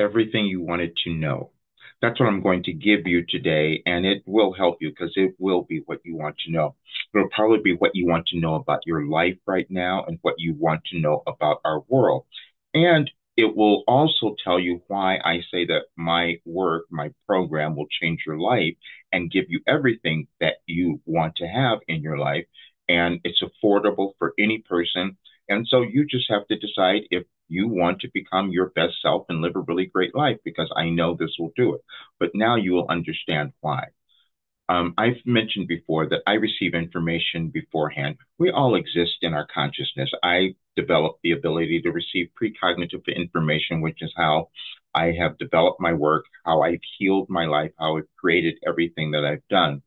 everything you wanted to know. That's what I'm going to give you today, and it will help you because it will be what you want to know. It'll probably be what you want to know about your life right now and what you want to know about our world. And it will also tell you why I say that my work, my program will change your life and give you everything that you want to have in your life. And it's affordable for any person. And so you just have to decide if you want to become your best self and live a really great life because I know this will do it. But now you will understand why. I've mentioned before that I receive information beforehand. We all exist in our consciousness. I developed the ability to receive precognitive information, which is how I have developed my work, how I've healed my life, how I've created everything that I've done.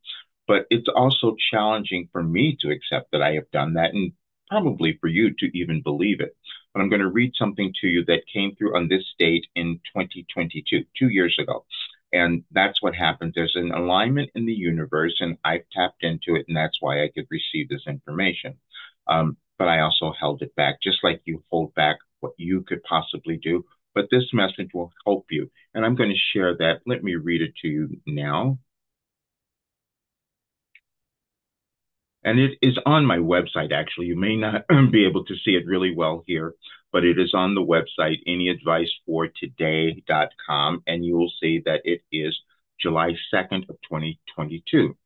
But it's also challenging for me to accept that I have done that and probably for you to even believe it. But I'm going to read something to you that came through on this date in 2022, 2 years ago. And that's what happens. There's an alignment in the universe, and I've tapped into it, and that's why I could receive this information. But I also held it back, just like you hold back what you could possibly do. But this message will help you. And I'm going to share that. Let me read it to you now. And it is on my website, actually. You may not be able to see it really well here, but it is on the website, anyadvicefortoday.com, and you will see that it is July 2nd of 2022.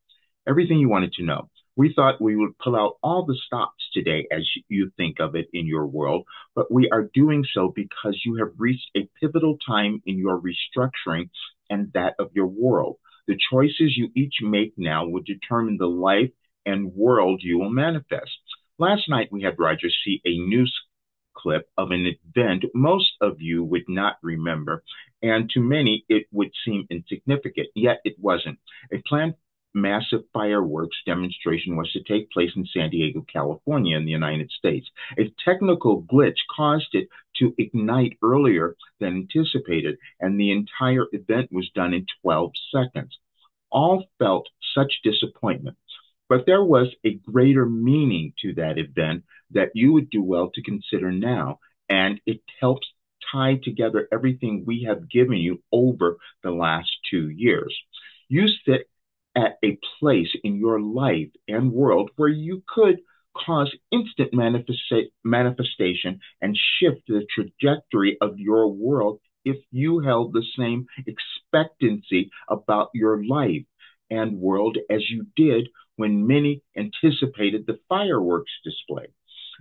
Everything you wanted to know. We thought we would pull out all the stops today as you think of it in your world, but we are doing so because you have reached a pivotal time in your restructuring and that of your world. The choices you each make now will determine the life and world you will manifest. Last night we had Roger see a news clip of an event most of you would not remember, and to many it would seem insignificant, yet it wasn't. A planned massive fireworks demonstration was to take place in San Diego, California, in the United States. A technical glitch caused it to ignite earlier than anticipated, and the entire event was done in 12 seconds. All felt such disappointment. But there was a greater meaning to that event that you would do well to consider now, and it helps tie together everything we have given you over the last 2 years. You sit at a place in your life and world where you could cause instant manifestation and shift the trajectory of your world if you held the same expectancy about your life and world as you did when many anticipated the fireworks display.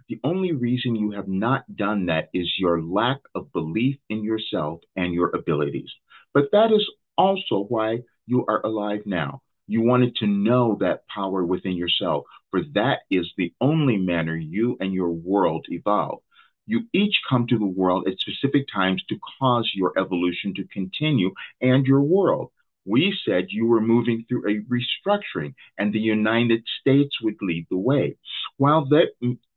The only reason you have not done that is your lack of belief in yourself and your abilities. But that is also why you are alive now. You wanted to know that power within yourself, for that is the only manner you and your world evolve. You each come to the world at specific times to cause your evolution to continue and your world. We said you were moving through a restructuring and the United States would lead the way. While that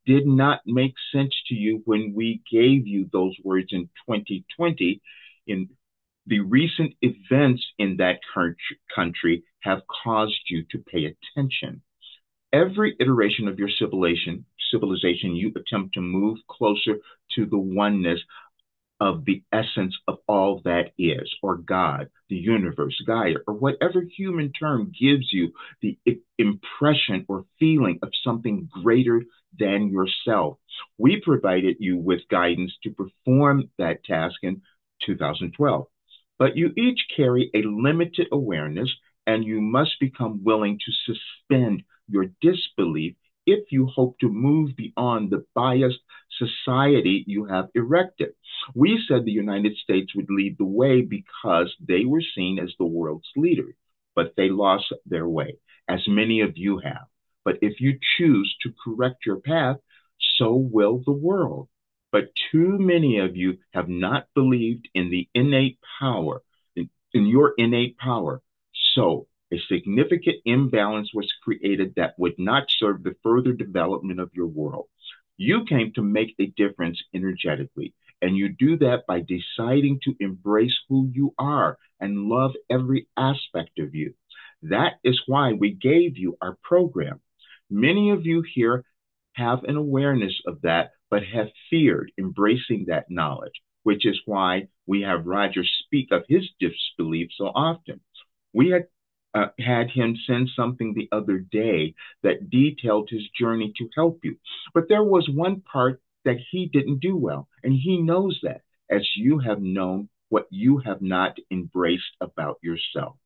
did not make sense to you when we gave you those words in 2020, in the recent events in that country have caused you to pay attention. Every iteration of your civilization, you attempt to move closer to the oneness of the essence of all that is, or God, the universe, Gaia, or whatever human term gives you the impression or feeling of something greater than yourself. We provided you with guidance to perform that task in 2012. But you each carry a limited awareness, and you must become willing to suspend your disbelief if you hope to move beyond the biased society you have erected. We said the United States would lead the way because they were seen as the world's leader, but they lost their way, as many of you have. But if you choose to correct your path, so will the world. But too many of you have not believed in the innate power, in your innate power. So a significant imbalance was created that would not serve the further development of your world. You came to make a difference energetically, and you do that by deciding to embrace who you are and love every aspect of you. That is why we gave you our program. Many of you here have an awareness of that, but have feared embracing that knowledge. which is why we have Roger speak of his disbelief so often. We had him send something the other day that detailed his journey to help you. But there was one part that he didn't do well, and he knows that, as you have known what you have not embraced about yourself.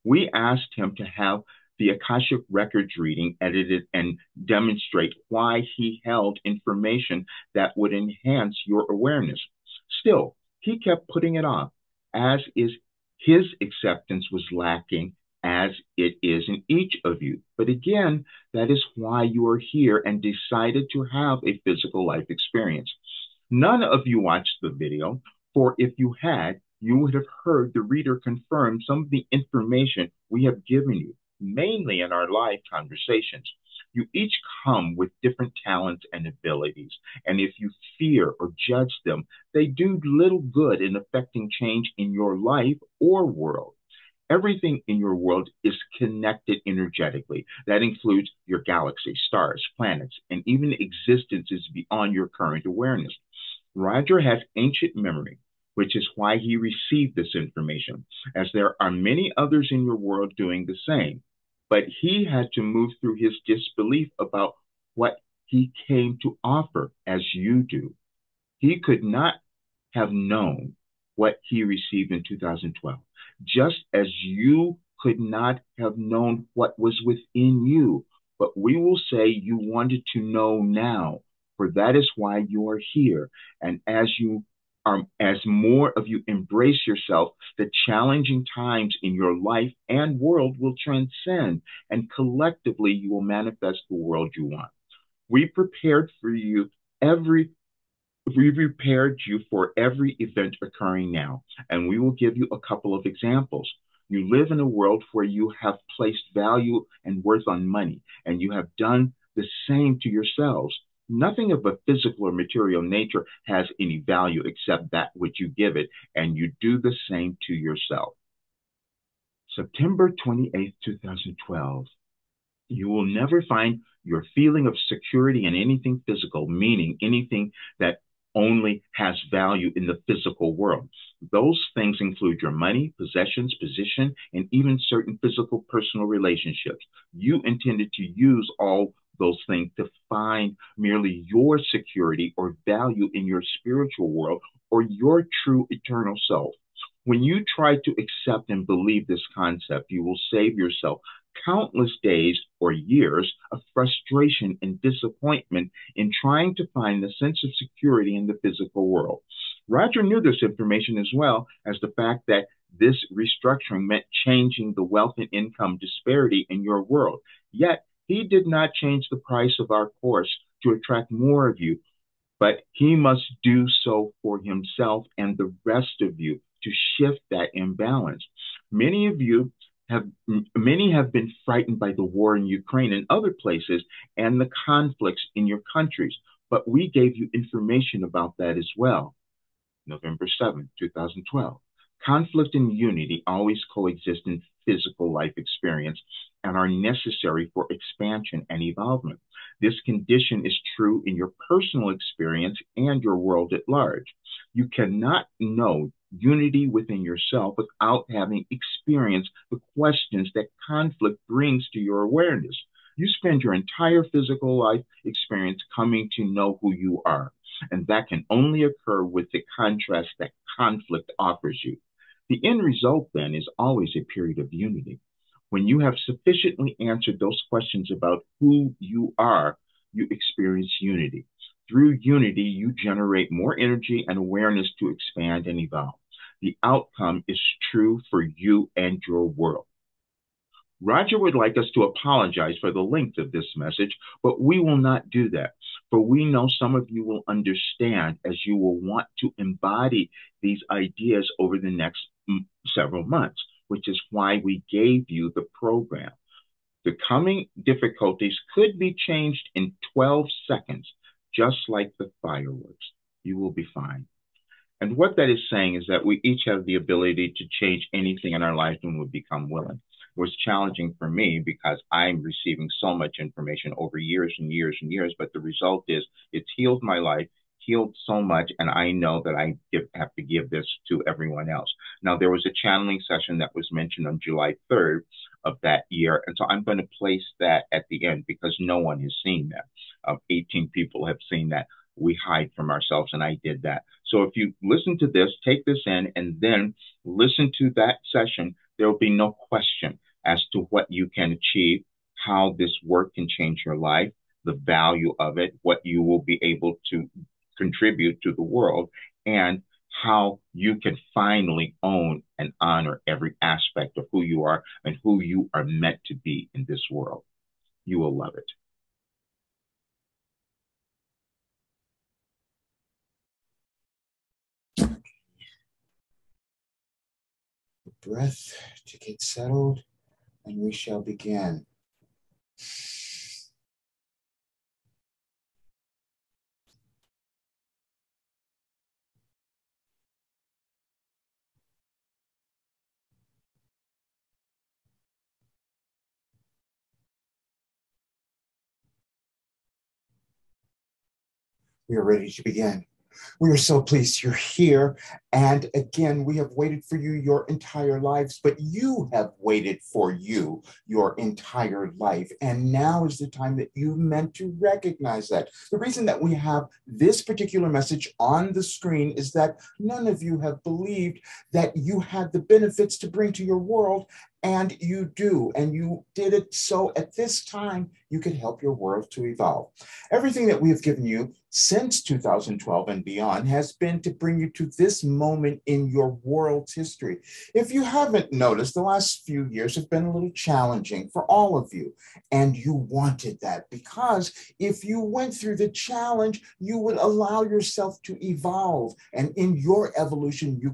We asked him to have the Akashic Records reading edited and demonstrate why he held information that would enhance your awareness. Still, he kept putting it off, as is his acceptance was lacking, as it is in each of you. But again, that is why you are here and decided to have a physical life experience. None of you watched the video, for if you had, you would have heard the reader confirm some of the information we have given you, mainly in our live conversations. You each come with different talents and abilities, and if you fear or judge them, they do little good in affecting change in your life or world. Everything in your world is connected energetically. That includes your galaxy, stars, planets, and even existences beyond your current awareness. Roger has ancient memory, which is why he received this information, as there are many others in your world doing the same. But he had to move through his disbelief about what he came to offer as you do. He could not have known what he received in 2012, just as you could not have known what was within you. But we will say you wanted to know now, for that is why you are here. And as more of you embrace yourself, the challenging times in your life and world will transcend, and collectively you will manifest the world you want. We prepared for you every we prepared you for every event occurring now, and we will give you a couple of examples. You live in a world where you have placed value and worth on money, and you have done the same to yourselves. Nothing of a physical or material nature has any value except that which you give it, and you do the same to yourself. September 28th, 2012. You will never find your feeling of security in anything physical, meaning anything that only has value in the physical world. Those things include your money, possessions, position, and even certain physical personal relationships. You intended to use all those things to find merely your security or value in your spiritual world or your true eternal self. When you try to accept and believe this concept, you will save yourself countless days or years of frustration and disappointment in trying to find the sense of security in the physical world. Roger knew this information as well as the fact that this restructuring meant changing the wealth and income disparity in your world. Yet, he did not change the price of our course to attract more of you, but he must do so for himself and the rest of you to shift that imbalance. Many of you Many have been frightened by the war in Ukraine and other places and the conflicts in your countries, but we gave you information about that as well. November 7th, 2012. Conflict and unity always coexist in physical life experience and are necessary for expansion and evolvement. This condition is true in your personal experience and your world at large. You cannot know unity within yourself without having experienced the questions that conflict brings to your awareness. You spend your entire physical life experience coming to know who you are, and that can only occur with the contrast that conflict offers you. The end result, then, is always a period of unity. When you have sufficiently answered those questions about who you are, you experience unity. Through unity, you generate more energy and awareness to expand and evolve. The outcome is true for you and your world. Roger would like us to apologize for the length of this message, but we will not do that, for we know some of you will understand as you will want to embody these ideas over the next several months, which is why we gave you the program. The coming difficulties could be changed in 12 seconds, just like the fireworks. You will be fine. And what that is saying is that we each have the ability to change anything in our lives when we become willing. It was challenging for me because I'm receiving so much information over years and years and years, but the result is it's healed my life, healed so much, and I know that have to give this to everyone else. Now, there was a channeling session that was mentioned on July 3rd of that year, and so I'm going to place that at the end because no one has seen that. 18 people have seen that. We hide from ourselves, and I did that. So if you listen to this, take this in, and then listen to that session, there will be no question as to what you can achieve, how this work can change your life, the value of it, what you will be able to contribute to the world, and how you can finally own and honor every aspect of who you are and who you are meant to be in this world. You will love it. Breath to get settled, and we shall begin. We are ready to begin. We are so pleased you're here. And again, we have waited for you your entire lives, but you have waited for you your entire life. And now is the time that you meant to recognize that. The reason that we have this particular message on the screen is that none of you have believed that you had the benefits to bring to your world. And you do, and you did it so at this time you could help your world to evolve. Everything that we have given you since 2012 and beyond has been to bring you to this moment in your world's history. If you haven't noticed, the last few years have been a little challenging for all of you, and you wanted that because if you went through the challenge, you would allow yourself to evolve, and in your evolution, you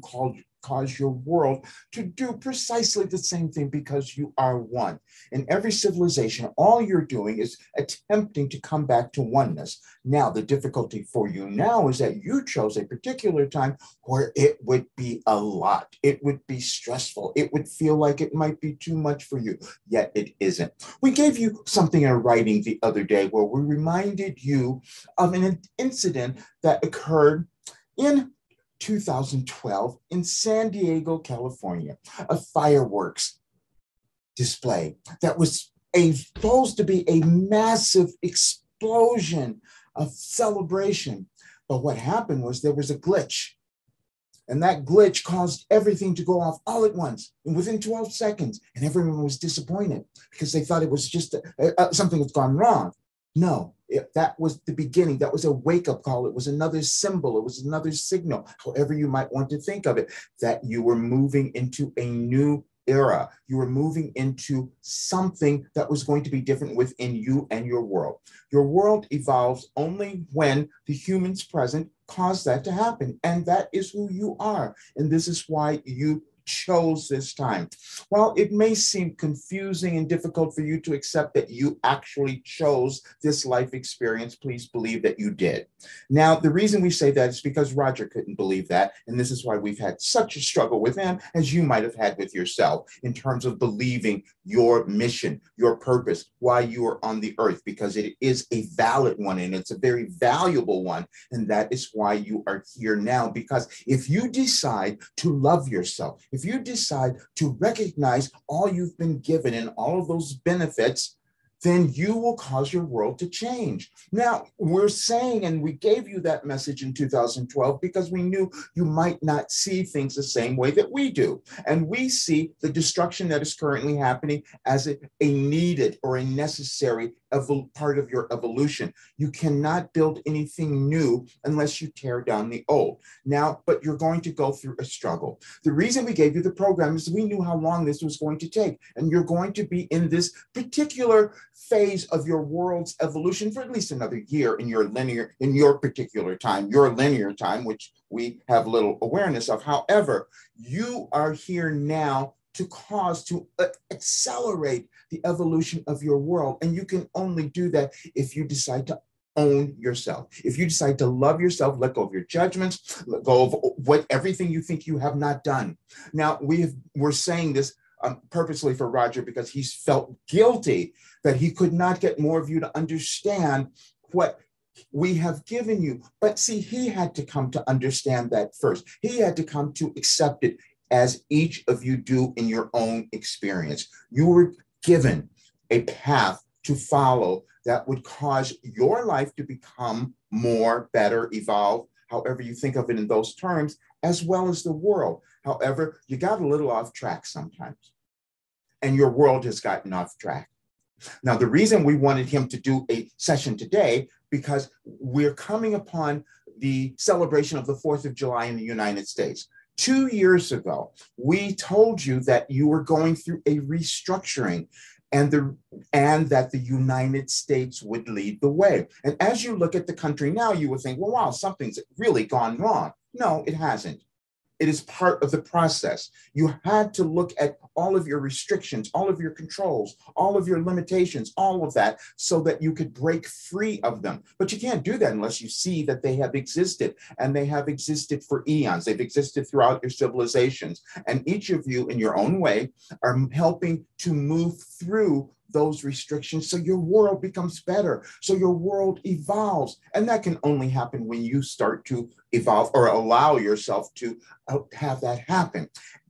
cause your world to do precisely the same thing because you are one. In every civilization, all you're doing is attempting to come back to oneness. Now, the difficulty for you now is that you chose a particular time where it would be a lot. It would be stressful. It would feel like it might be too much for you, yet it isn't. We gave you something in writing the other day where we reminded you of an incident that occurred in 2012 in San Diego, California, a fireworks display that was supposed to be a massive explosion of celebration. But what happened was there was a glitch, and that glitch caused everything to go off all at once and within 12 seconds. And everyone was disappointed because they thought it was just something that's gone wrong. No, that was the beginning. That was a wake-up call. It was another symbol. It was another signal, however you might want to think of it, that you were moving into a new era. You were moving into something that was going to be different within you and your world. Your world evolves only when the humans present cause that to happen. And that is who you are. And this is why you chose this time. While it may seem confusing and difficult for you to accept that you actually chose this life experience, please believe that you did. Now, the reason we say that is because Roger couldn't believe that, and this is why we've had such a struggle with him as you might have had with yourself in terms of believing your mission, your purpose, why you are on the earth, because it is a valid one and it's a very valuable one, and that is why you are here now. Because if you decide to love yourself, if you decide to recognize all you've been given and all of those benefits, then you will cause your world to change. Now, we're saying, and we gave you that message in 2012 because we knew you might not see things the same way that we do. And we see the destruction that is currently happening as a needed or a necessary part of your evolution. You cannot build anything new unless you tear down the old. Now, but you're going to go through a struggle. The reason we gave you the program is we knew how long this was going to take, and you're going to be in this particular phase of your world's evolution for at least another year in your particular time, your linear time, which we have little awareness of. However, you are here now to accelerate the evolution of your world. And you can only do that if you decide to own yourself. If you decide to love yourself, let go of your judgments, let go of everything you think you have not done. Now, we're saying this purposely for Roger because he's felt guilty that he could not get more of you to understand what We have given you, but see, he had to come to understand that first. He had to come to accept it as each of you do in your own experience. You were given a path to follow that would cause your life to become more, better, evolve, however you think of it in those terms, as well as the world. However, you got a little off track sometimes, and your world has gotten off track. Now, the reason we wanted him to do a session today, because we're coming upon the celebration of the 4th of July in the United States. 2 years ago, we told you that you were going through a restructuring and that the United States would lead the way. And as you look at the country now, you would think, well, wow, something's really gone wrong. No, it hasn't. It is part of the process. You had to look at all of your restrictions, all of your controls, all of your limitations, all of that, so that you could break free of them. But you can't do that unless you see that they have existed, and they have existed for eons. They've existed throughout your civilizations. And each of you, in your own way, are helping to move through those restrictions so your world becomes better, so your world evolves. And that can only happen when you start to evolve or allow yourself to have that happen.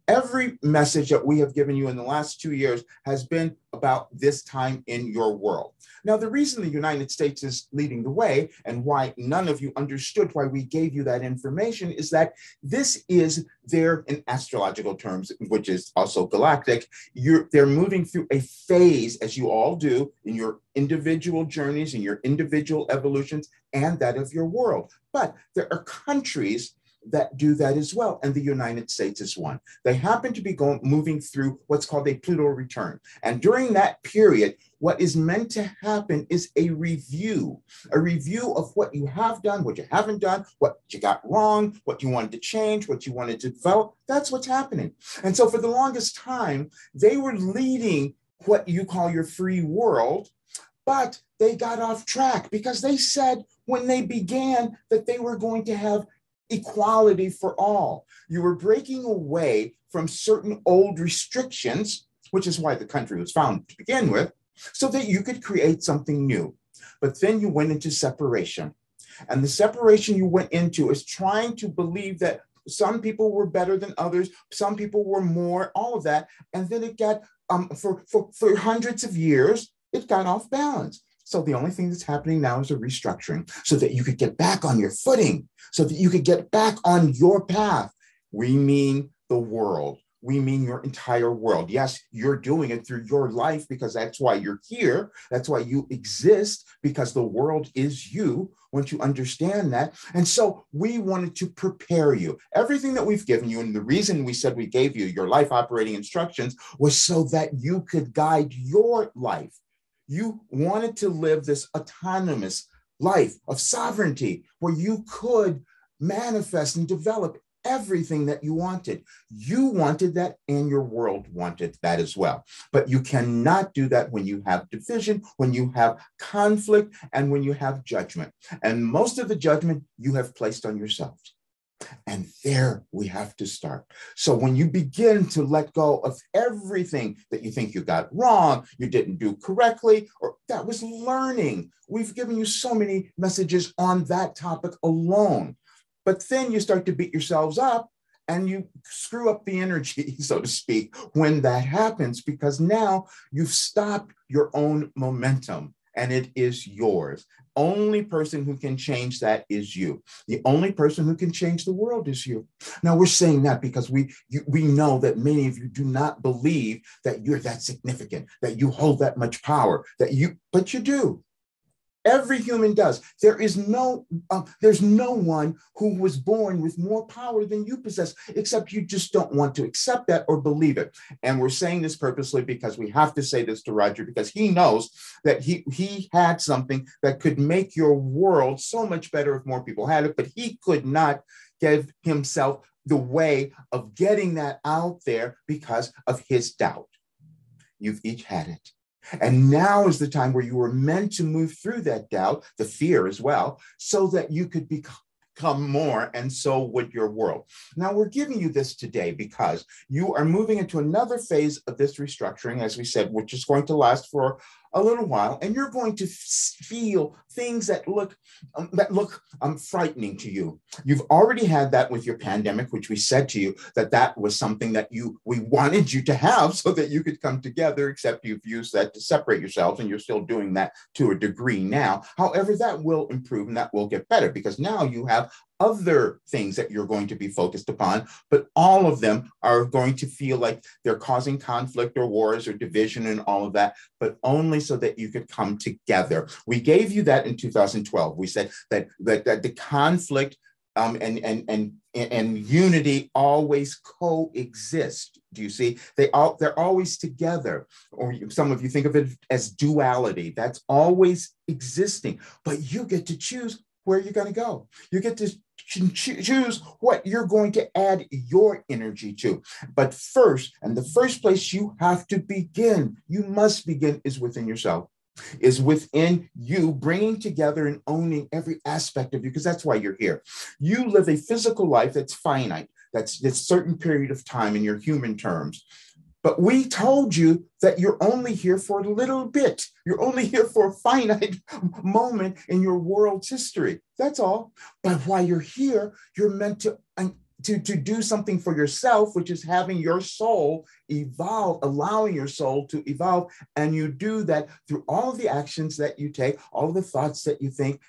Every message that we have given you in the last 2 years has been about this time in your world. Now, the reason the United States is leading the way and why none of you understood why we gave you that information is that this is their, in astrological terms, which is also galactic, they're moving through a phase, as you all do, in your individual journeys, in your individual evolutions, and that of your world. But there are countries that do that as well, and the United States is one. They happen to be moving through what's called a Pluto return. And during that period, what is meant to happen is a review of what you have done, what you haven't done, what you got wrong, what you wanted to change, what you wanted to develop. That's what's happening. And so for the longest time, they were leading what you call your free world, but they got off track because they said when they began that they were going to have equality for all. You were breaking away from certain old restrictions, which is why the country was founded to begin with, so that you could create something new. But then you went into separation. And the separation you went into is trying to believe that some people were better than others, some people were more, all of that. And then it got, for hundreds of years, it got off balance. So the only thing that's happening now is a restructuring so that you could get back on your footing, so that you could get back on your path. We mean the world. We mean your entire world. Yes, you're doing it through your life because that's why you're here. That's why you exist, because the world is you. Once you understand that. And so we wanted to prepare you. Everything that we've given you, and the reason we said we gave you your life operating instructions was so that you could guide your life. You wanted to live this autonomous life of sovereignty where you could manifest and develop everything that you wanted. You wanted that, and your world wanted that as well. But you cannot do that when you have division, when you have conflict, and when you have judgment. And most of the judgment you have placed on yourself. And there we have to start. So when you begin to let go of everything that you think you got wrong, you didn't do correctly, or that was learning. We've given you so many messages on that topic alone. But then you start to beat yourselves up and you screw up the energy, so to speak, when that happens, because now you've stopped your own momentum and it is yours. Only person who can change that is you. The only person who can change the world is you. Now, we're saying that because we know that many of you do not believe that you're that significant, that you hold that much power, but you do. Every human does. There's no one who was born with more power than you possess, except you just don't want to accept that or believe it. And we're saying this purposely because we have to say this to Roger, because he knows that he had something that could make your world so much better if more people had it, but he could not give himself the way of getting that out there because of his doubt. You've each had it. And now is the time where you were meant to move through that doubt, the fear as well, so that you could become more, and so would your world. Now, we're giving you this today because you are moving into another phase of this restructuring, as we said, which is going to last for a little while, and you're going to feel things that look frightening to you. You've already had that with your pandemic, which we said to you that was something that we wanted you to have so that you could come together, except you've used that to separate yourselves, and you're still doing that to a degree now. However, that will improve and that will get better, because now you have other things that you're going to be focused upon, but all of them are going to feel like they're causing conflict or wars or division and all of that, but only so that you could come together. We gave you that in 2012. We said that the conflict and unity always coexist. Do you see? They're always together. Or some of you think of it as duality. That's always existing, but you get to choose where you're going to go. You get to choose what you're going to add your energy to. But first, and the first place you have to begin, you must begin, is within yourself, is within you, bringing together and owning every aspect of you, because that's why you're here. You live a physical life that's finite, that's this certain period of time in your human terms. But we told you that you're only here for a little bit. You're only here for a finite moment in your world's history. That's all. But while you're here, you're meant to do something for yourself, which is having your soul evolve, allowing your soul to evolve. And you do that through all of the actions that you take, all of the thoughts that you think,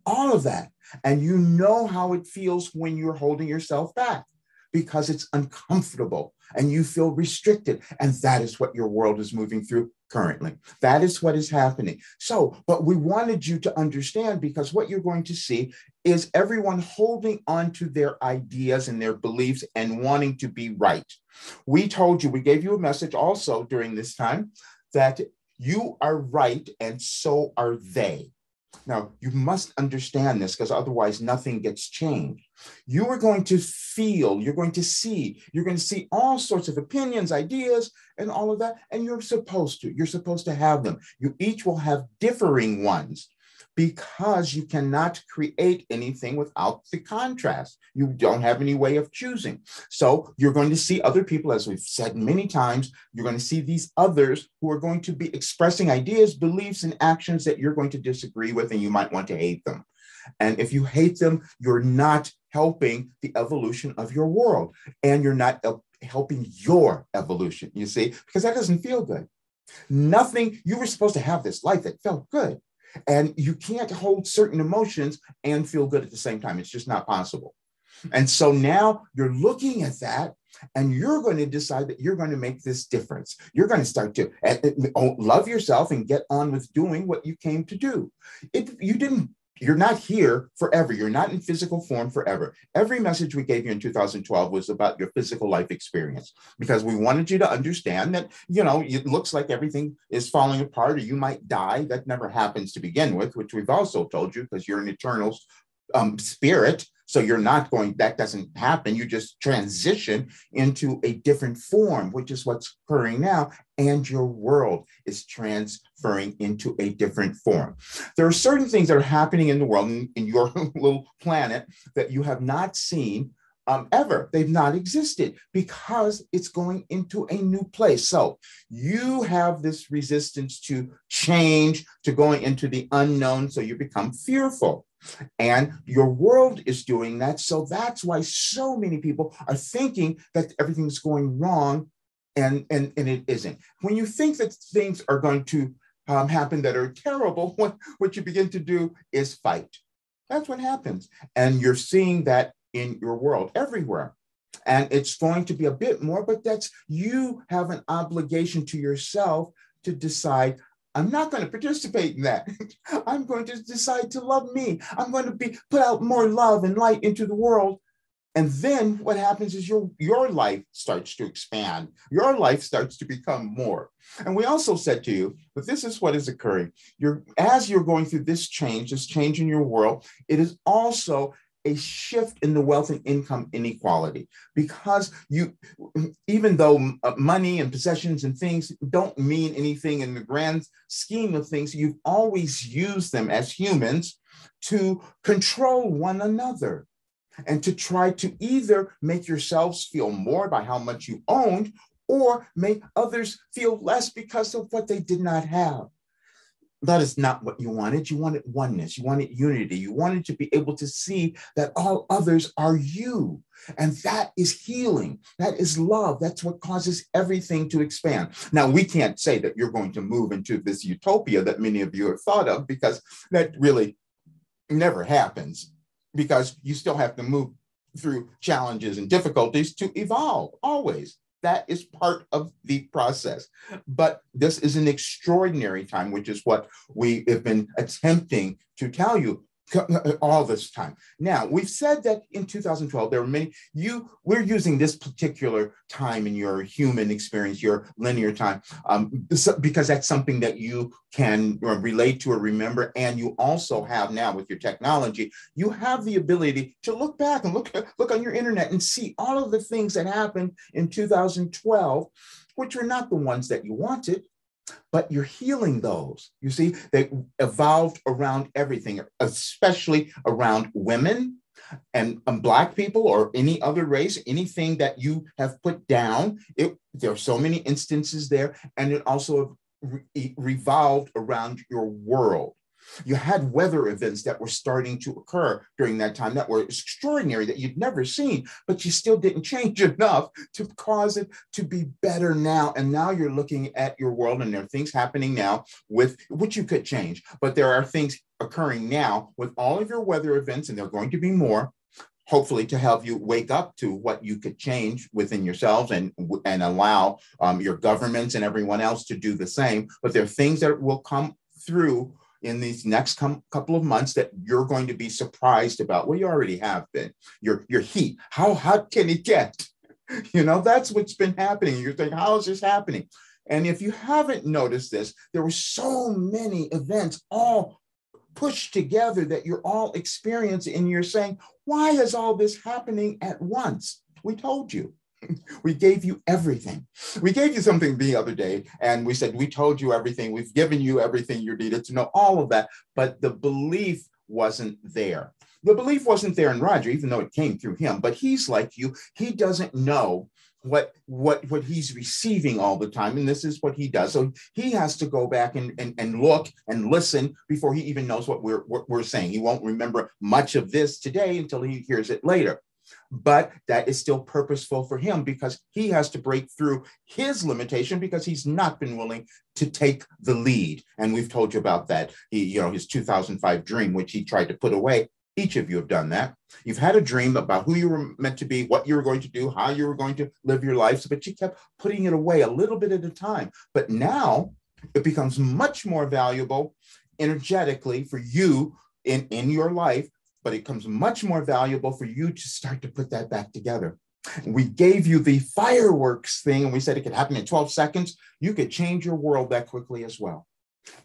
all of that. And you know how it feels when you're holding yourself back, because it's uncomfortable and you feel restricted. And that is what your world is moving through currently. That is what is happening. So, but we wanted you to understand, because what you're going to see is everyone holding on to their ideas and their beliefs and wanting to be right. We told you, we gave you a message also during this time that you are right and so are they. Now, you must understand this, because otherwise nothing gets changed. You are going to feel, you're going to see all sorts of opinions, ideas, and all of that, and you're supposed to have them. You each will have differing ones, because you cannot create anything without the contrast. You don't have any way of choosing. So you're going to see other people, as we've said many times, you're going to see these others who are going to be expressing ideas, beliefs, and actions that you're going to disagree with, and you might want to hate them. And if you hate them, you're not helping the evolution of your world, and you're not helping your evolution, you see, because that doesn't feel good. Nothing, you were supposed to have this life that felt good. And you can't hold certain emotions and feel good at the same time. It's just not possible. And so now you're looking at that, and you're going to decide that you're going to make this difference. You're going to start to love yourself and get on with doing what you came to do. You're not here forever. You're not in physical form forever. Every message we gave you in 2012 was about your physical life experience, because we wanted you to understand that, it looks like everything is falling apart, or you might die. That never happens to begin with, which we've also told you, because you're an eternal spirit. So you're not going, that doesn't happen. You just transition into a different form, which is what's occurring now. And your world is transferring into a different form. There are certain things that are happening in the world, in your little planet, that you have not seen ever. They've not existed, because it's going into a new place. So you have this resistance to change, to going into the unknown. So you become fearful. And your world is doing that. So that's why so many people are thinking that everything's going wrong, and it isn't. When you think that things are going to happen that are terrible, what you begin to do is fight. That's what happens. And you're seeing that in your world everywhere. And it's going to be a bit more, but you have an obligation to yourself to decide, I'm not going to participate in that. I'm going to decide to love me. I'm going to put out more love and light into the world. And then what happens is your life starts to expand. Your life starts to become more. And we also said to you that this is what is occurring. As you're going through this change in your world, it is also a shift in the wealth and income inequality, because even though money and possessions and things don't mean anything in the grand scheme of things, you've always used them as humans to control one another, and to try to either make yourselves feel more by how much you owned, or make others feel less because of what they did not have. that is not what you wanted. You wanted oneness. You wanted unity. You wanted to be able to see that all others are you. And that is healing. That is love. That's what causes everything to expand. Now, we can't say that you're going to move into this utopia that many of you have thought of, because that really never happens, because you still have to move through challenges and difficulties to evolve always. That is part of the process. But this is an extraordinary time, which is what we have been attempting to tell you all this time. Now, we've said that in 2012, there were many, we're using this particular time in your human experience, your linear time, because that's something that you can relate to or remember. And you also have now, with your technology, you have the ability to look back and look on your internet and see all of the things that happened in 2012, which were not the ones that you wanted, but you're healing those. You see, they evolved around everything, especially around women and Black people or any other race, anything that you have put down. There are so many instances there, and it also revolved around your world. You had weather events that were starting to occur during that time that were extraordinary, that you'd never seen, but you still didn't change enough to cause it to be better now. And now you're looking at your world, and there are things happening now with which you could change, but there are things occurring now with all of your weather events, and there are going to be more, hopefully, to help you wake up to what you could change within yourselves and allow your governments and everyone else to do the same. But there are things that will come through in these next couple of months that you're going to be surprised about. Well, you already have been. Your heat, how hot can it get? You know, that's what's been happening. You're thinking, how is this happening? And if you haven't noticed this, there were so many events all pushed together that you're all experiencing, and you're saying, why is all this happening at once? We told you. We gave you everything. We gave you something the other day, and we said, we told you everything. We've given you everything you needed to know, all of that. But the belief wasn't there. The belief wasn't there in Roger, even though it came through him. But he's like you. He doesn't know what he's receiving all the time. And this is what he does. So he has to go back and look and listen before he even knows what we're saying. He won't remember much of this today until he hears it later. But that is still purposeful for him, because he has to break through his limitation, because he's not been willing to take the lead. And we've told you about that. His 2005 dream, which he tried to put away. Each of you have done that. You've had a dream about who you were meant to be, what you were going to do, how you were going to live your lives, but you kept putting it away a little bit at a time. But now it becomes much more valuable energetically for you in your life, but it becomes much more valuable for you to start to put that back together. We gave you the fireworks thing, and we said it could happen in 12 seconds. You could change your world that quickly as well.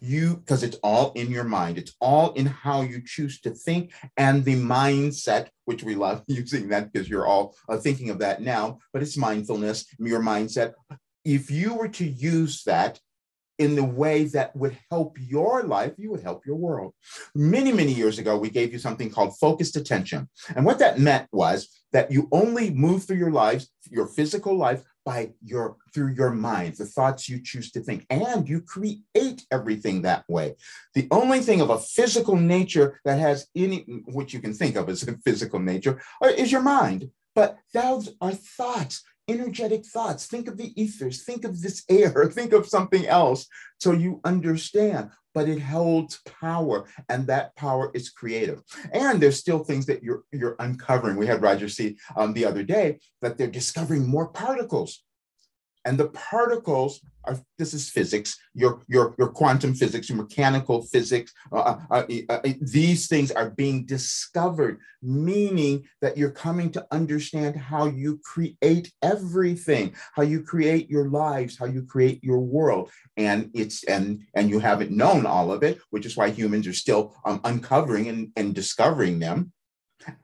Because it's all in your mind. It's all in how you choose to think, and the mindset, which we love using that because you're all thinking of that now, but it's mindfulness, your mindset. If you were to use that in the way that would help your life, you would help your world. Many, many years ago, we gave you something called focused attention. And what that meant was that you only move through your lives, your physical life, through your mind, the thoughts you choose to think, and you create everything that way. The only thing of a physical nature that has which you can think of as a physical nature, is your mind. But those are thoughts, energetic thoughts. Think of the ethers, think of this air, think of something else, so you understand. But it holds power, and that power is creative. And there's still things that you're uncovering. We had Roger see the other day that they're discovering more particles. And the particles are, this is physics, your quantum physics, your mechanical physics. These things are being discovered, meaning that you're coming to understand how you create everything, how you create your lives, how you create your world. And you haven't known all of it, which is why humans are still uncovering and discovering them.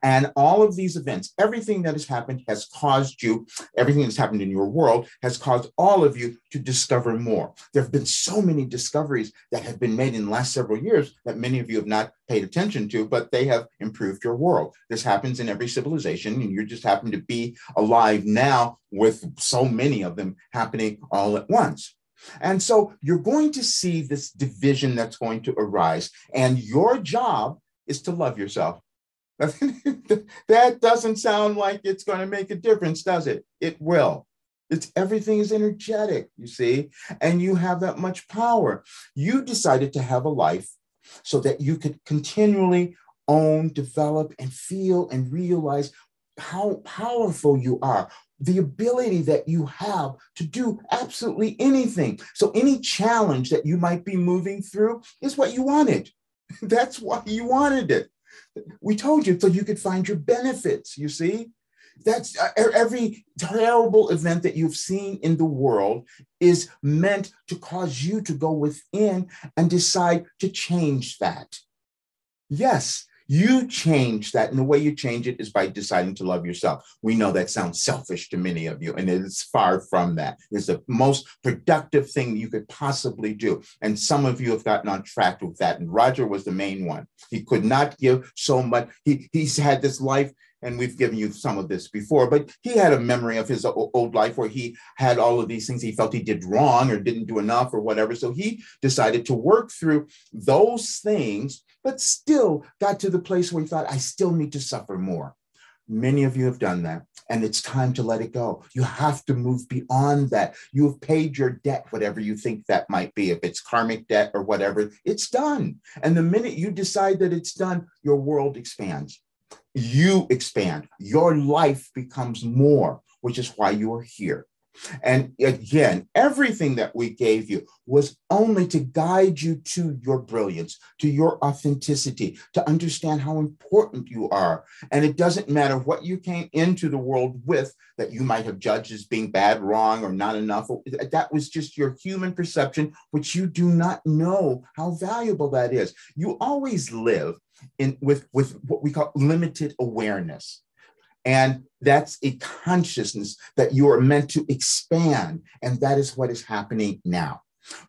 And all of these events, everything that has happened has caused you, everything that's happened in your world has caused all of you to discover more. There have been so many discoveries that have been made in the last several years that many of you have not paid attention to, but they have improved your world. This happens in every civilization, and you just happen to be alive now with so many of them happening all at once. And so you're going to see this division that's going to arise. And your job is to love yourself. That doesn't sound like it's going to make a difference, does it? It will. Everything is energetic, you see, and you have that much power. You decided to have a life so that you could continually own, develop, and feel and realize how powerful you are, the ability that you have to do absolutely anything. So any challenge that you might be moving through is what you wanted. That's why you wanted it. We told you so you could find your benefits, you see? That's every terrible event that you've seen in the world is meant to cause you to go within and decide to change that. Yes, you change that. And the way you change it is by deciding to love yourself. We know that sounds selfish to many of you, and it's far from that. It's the most productive thing you could possibly do. And some of you have gotten on track with that. And Roger was the main one. He could not give so much. He's had this life, and we've given you some of this before, but he had a memory of his old life where he had all of these things he felt he did wrong or didn't do enough or whatever. So he decided to work through those things, but still got to the place where he thought, I still need to suffer more. Many of you have done that, and it's time to let it go. You have to move beyond that. You have paid your debt, whatever you think that might be. If it's karmic debt or whatever, it's done. And the minute you decide that it's done, your world expands. You expand. Your life becomes more, which is why you are here. And again, everything that we gave you was only to guide you to your brilliance, to your authenticity, to understand how important you are. And it doesn't matter what you came into the world with that you might have judged as being bad, wrong, or not enough. That was just your human perception, which you do not know how valuable that is. You always live with what we call limited awareness. And that's a consciousness that you are meant to expand. And that is what is happening now.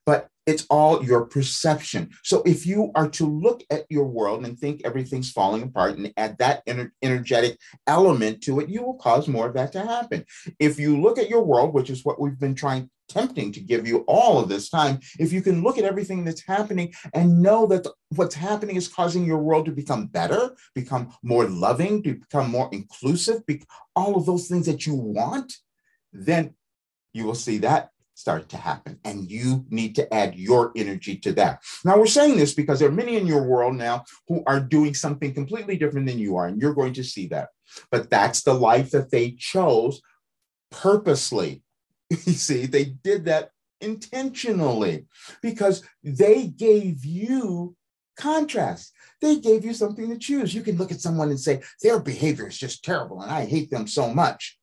But it's all your perception. So if you are to look at your world and think everything's falling apart and add that energetic element to it, you will cause more of that to happen. If you look at your world, which is what we've been attempting to give you all of this time, if you can look at everything that's happening and know that what's happening is causing your world to become better, become more loving, to become more inclusive, all of those things that you want, then you will see that start to happen. And you need to add your energy to that. Now, we're saying this because there are many in your world now who are doing something completely different than you are, and you're going to see that. But that's the life that they chose purposely. You see, they did that intentionally because they gave you contrast. They gave you something to choose. You can look at someone and say, their behavior is just terrible and I hate them so much.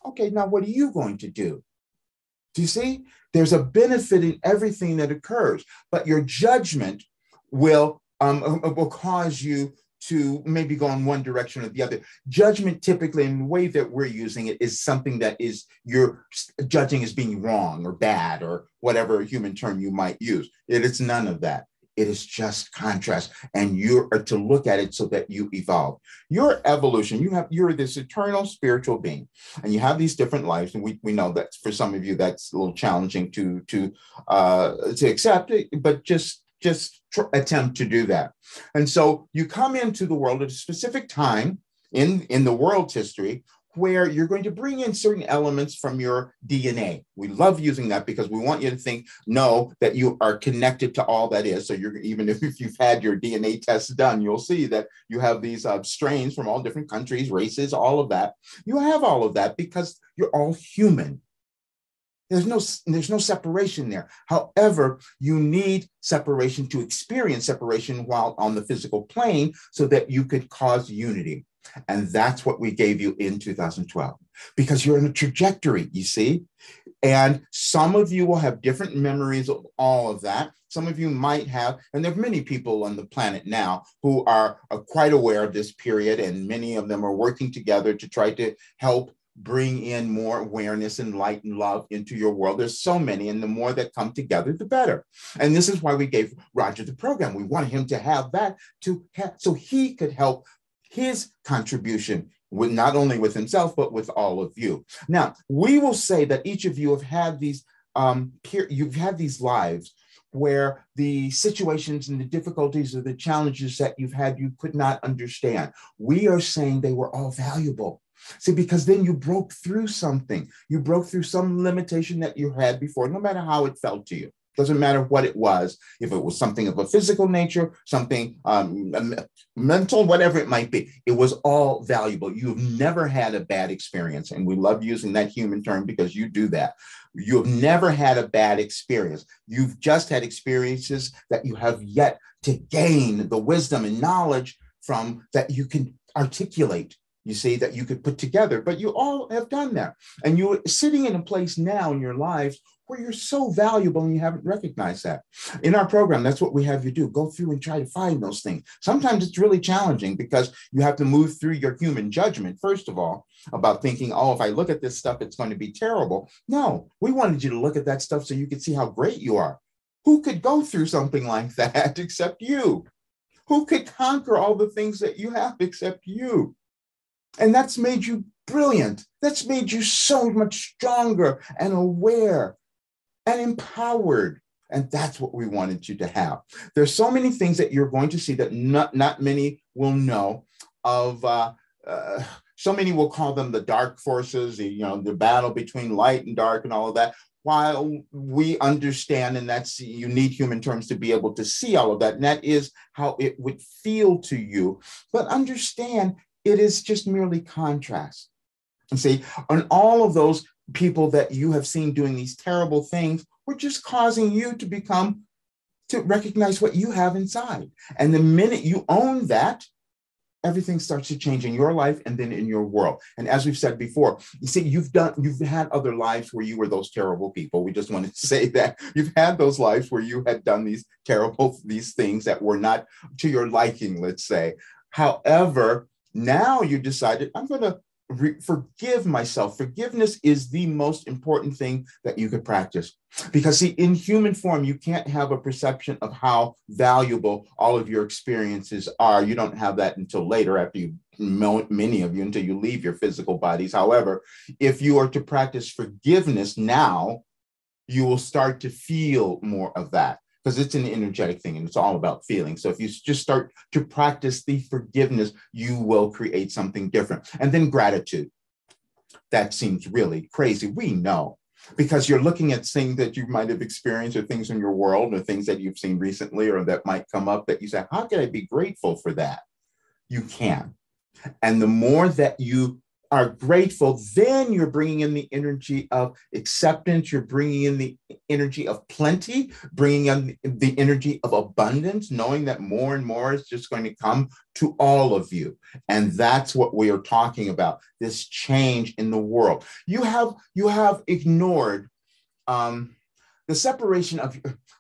Okay, now what are you going to do? Do you see? There's a benefit in everything that occurs, but your judgment will cause you to maybe go in one direction or the other. Judgment typically, in the way that we're using it, is something that is you're judging as being wrong or bad or whatever human term you might use. It is none of that. It is just contrast, and you are to look at it so that you evolve. Your evolution, you're this eternal spiritual being, and you have these different lives. And we know that for some of you that's a little challenging to accept it, but just attempt to do that. And so you come into the world at a specific time in the world's history where you're going to bring in certain elements from your DNA. We love using that because we want you to know that you are connected to all that is. So even if you've had your DNA test done, you'll see that you have these strains from all different countries, races, all of that. You have all of that because you're all human. There's no separation there. However, you need separation to experience separation while on the physical plane so that you could cause unity. And that's what we gave you in 2012, because you're in a trajectory, you see? And some of you will have different memories of all of that. Some of you might have, and there are many people on the planet now who are quite aware of this period, and many of them are working together to try to help bring in more awareness and light and love into your world. There's so many, and the more that come together, the better. And this is why we gave Roger the program. We wanted him to have that so he could help his contribution with not only with himself, but with all of you. Now, we will say that each of you have had these you've had these lives where the situations and the difficulties or the challenges that you've had, you could not understand. We are saying they were all valuable. See, because then you broke through something. You broke through some limitation that you had before, no matter how it felt to you. Doesn't matter what it was, if it was something of a physical nature, something mental, whatever it might be, it was all valuable. You've never had a bad experience. And we love using that human term because you do that. You have never had a bad experience. You've just had experiences that you have yet to gain the wisdom and knowledge from that you can articulate. You see, that you could put together, but you all have done that. And you're sitting in a place now in your lives where you're so valuable and you haven't recognized that. In our program, that's what we have you do. Go through and try to find those things. Sometimes it's really challenging because you have to move through your human judgment, first of all, about thinking, oh, if I look at this stuff, it's going to be terrible. No, we wanted you to look at that stuff so you could see how great you are. Who could go through something like that except you? Who could conquer all the things that you have except you? And that's made you brilliant. That's made you so much stronger and aware and empowered. And that's what we wanted you to have. There's so many things that you're going to see that not many will know of. So many will call them the dark forces, the battle between light and dark and all of that. While we understand, and you need human terms to be able to see all of that. And that is how it would feel to you. But understand, it is just merely contrast. And see, on all of those people that you have seen doing these terrible things, we're just causing you to recognize what you have inside. And the minute you own that, everything starts to change in your life and then in your world. And as we've said before, you see, you've had other lives where you were those terrible people. We just wanted to say that you've had those lives where you had done these things that were not to your liking, let's say. However, now you decided, I'm going to forgive myself. Forgiveness is the most important thing that you could practice. Because see, in human form, you can't have a perception of how valuable all of your experiences are. You don't have that until later, after many of you, until you leave your physical bodies. However, if you are to practice forgiveness now, you will start to feel more of that. Because it's an energetic thing and it's all about feeling. So if you just start to practice the forgiveness, you will create something different. And then gratitude. That seems really crazy. We know, because you're looking at things that you might have experienced or things in your world or things that you've seen recently or that might come up that you say, how can I be grateful for that? You can. And the more that you are grateful, then you're bringing in the energy of acceptance, you're bringing in the energy of plenty, bringing in the energy of abundance, knowing that more and more is just going to come to all of you. And that's what we are talking about, this change in the world. You have ignored the separation of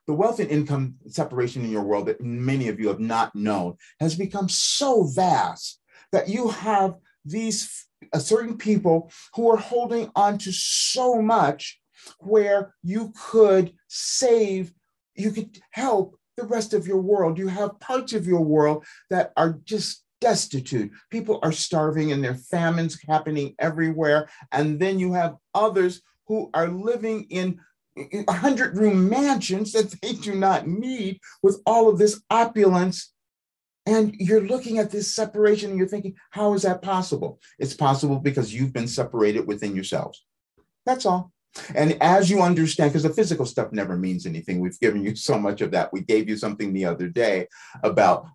the wealth and income separation in your world that many of you have not known has become so vast that you have these certain people who are holding on to so much where you could help the rest of your world. You have parts of your world that are just destitute. People are starving and there are famines happening everywhere. And then you have others who are living in 100-room mansions that they do not need with all of this opulence. And you're looking at this separation and you're thinking, how is that possible? It's possible because you've been separated within yourselves. That's all. And as you understand, because the physical stuff never means anything. We've given you so much of that. We gave you something the other day about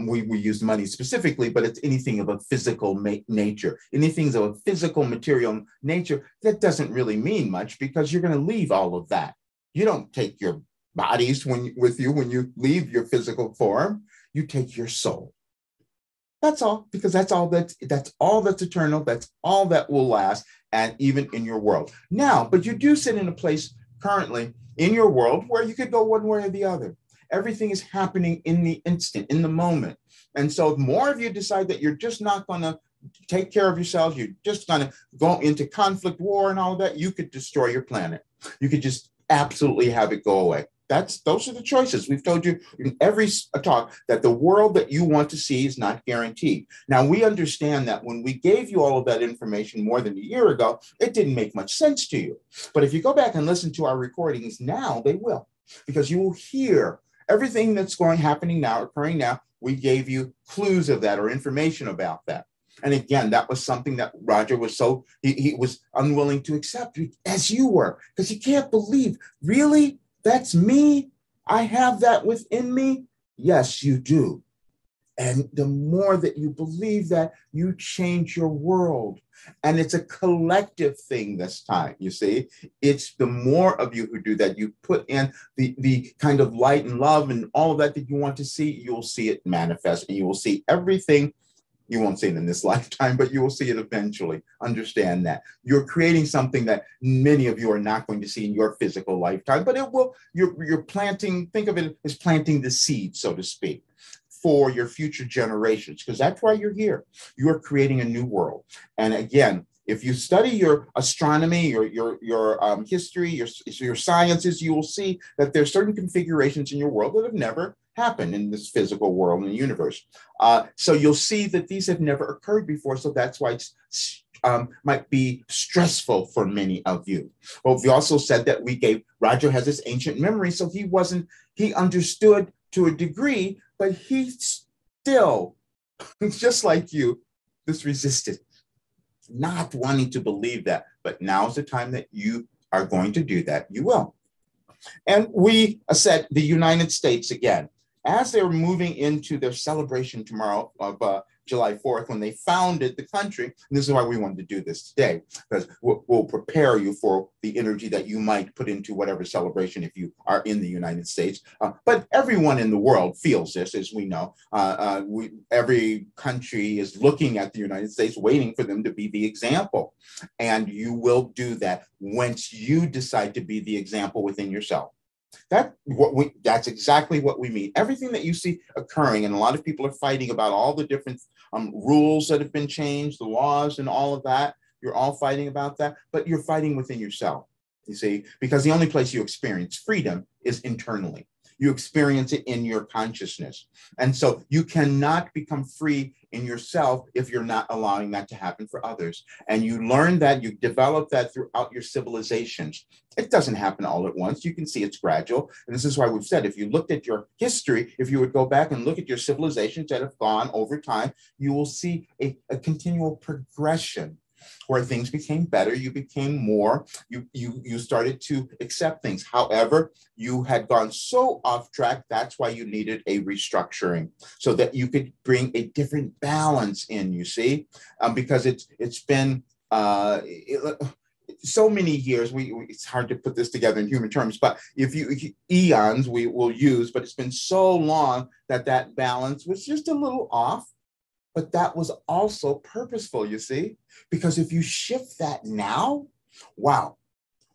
we use money specifically, but it's anything of a physical nature, anything of a physical material nature that doesn't really mean much because you're going to leave all of that. You don't take your bodies with you when you leave your physical form. You take your soul. That's all, because that's all that's eternal. That's all that will last, and even in your world. Now, but you do sit in a place currently in your world where you could go one way or the other. Everything is happening in the instant, in the moment. And so the more of you decide that you're just not going to take care of yourselves, you're just going to go into conflict, war, and all of that, you could destroy your planet. You could just absolutely have it go away. Those are the choices. We've told you in every talk that the world that you want to see is not guaranteed. Now, we understand that when we gave you all of that information more than a year ago, it didn't make much sense to you. But if you go back and listen to our recordings now, they will, because you will hear everything that's happening now, occurring now. We gave you clues of that or information about that. And again, that was something that Roger was he was unwilling to accept, as you were, because he can't believe, really? That's me? I have that within me? Yes, you do. And the more that you believe that, you change your world. And it's a collective thing this time, you see. It's the more of you who do that, you put in the kind of light and love and all of that you want to see, you'll see it manifest, and you will see everything. You won't see it in this lifetime, but you will see it eventually. Understand that. You're creating something that many of you are not going to see in your physical lifetime, but it will, you're planting, think of it as planting the seed, so to speak, for your future generations, because that's why you're here. You're creating a new world. And again, if you study your astronomy, your history, your sciences, you will see that there's certain configurations in your world that have never happened in this physical world and the universe. So you'll see that these have never occurred before. So that's why it's might be stressful for many of you. But we also said that Roger has this ancient memory, so he understood to a degree, but he still, just like you, this resisted, not wanting to believe that. But now's the time that you are going to do that. You will. And we said the United States, again, as they're moving into their celebration tomorrow of July 4th, when they founded the country, and this is why we wanted to do this today, because we'll prepare you for the energy that you might put into whatever celebration if you are in the United States. But everyone in the world feels this, as we know. Every country is looking at the United States, waiting for them to be the example. And you will do that once you decide to be the example within yourself. That's exactly what we mean. Everything that you see occurring, and a lot of people are fighting about all the different rules that have been changed, the laws and all of that. You're all fighting about that, but you're fighting within yourself, you see, because the only place you experience freedom is internally. You experience it in your consciousness. And so you cannot become free in yourself if you're not allowing that to happen for others. And you learn that, you develop that throughout your civilizations. It doesn't happen all at once. You can see it's gradual. And this is why we've said, if you looked at your history, if you would go back and look at your civilizations that have gone over time, you will see a continual progression where things became better, you became more, you started to accept things. However, you had gone so off track, that's why you needed a restructuring, so that you could bring a different balance in, you see, because it's been so many years, it's hard to put this together in human terms, but eons we will use, but it's been so long that balance was just a little off. But that was also purposeful, you see, because if you shift that now, wow,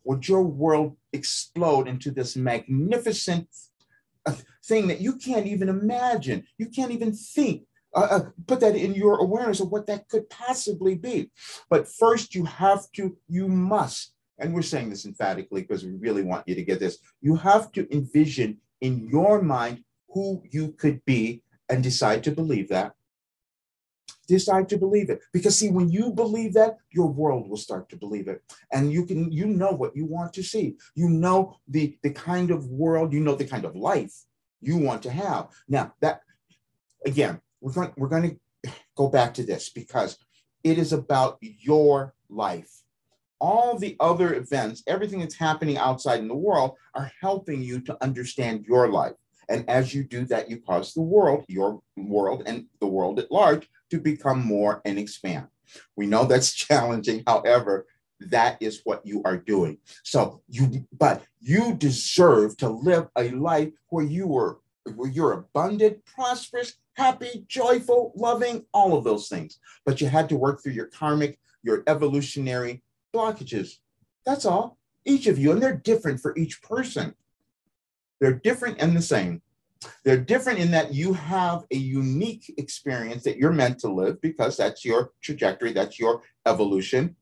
would your world explode into this magnificent thing that you can't even imagine. You can't even think, put that in your awareness of what that could possibly be. But first you must, and we're saying this emphatically because we really want you to get this, you have to envision in your mind who you could be and decide to believe that. Decide to believe it. Because see, when you believe that, your world will start to believe it. And you know what you want to see. You know the kind of world, you know the kind of life you want to have. Now, that, again, we're going to go back to this because it is about your life. All the other events, everything that's happening outside in the world are helping you to understand your life. And as you do that, you cause the world, your world and the world at large, to become more and expand. We know that's challenging. However, that is what you are doing. But you deserve to live a life where you're abundant, prosperous, happy, joyful, loving, all of those things. But you had to work through your karmic, your evolutionary blockages. That's all. Each of you, and they're different for each person. They're different and the same. They're different in that you have a unique experience that you're meant to live because that's your trajectory, that's your evolution.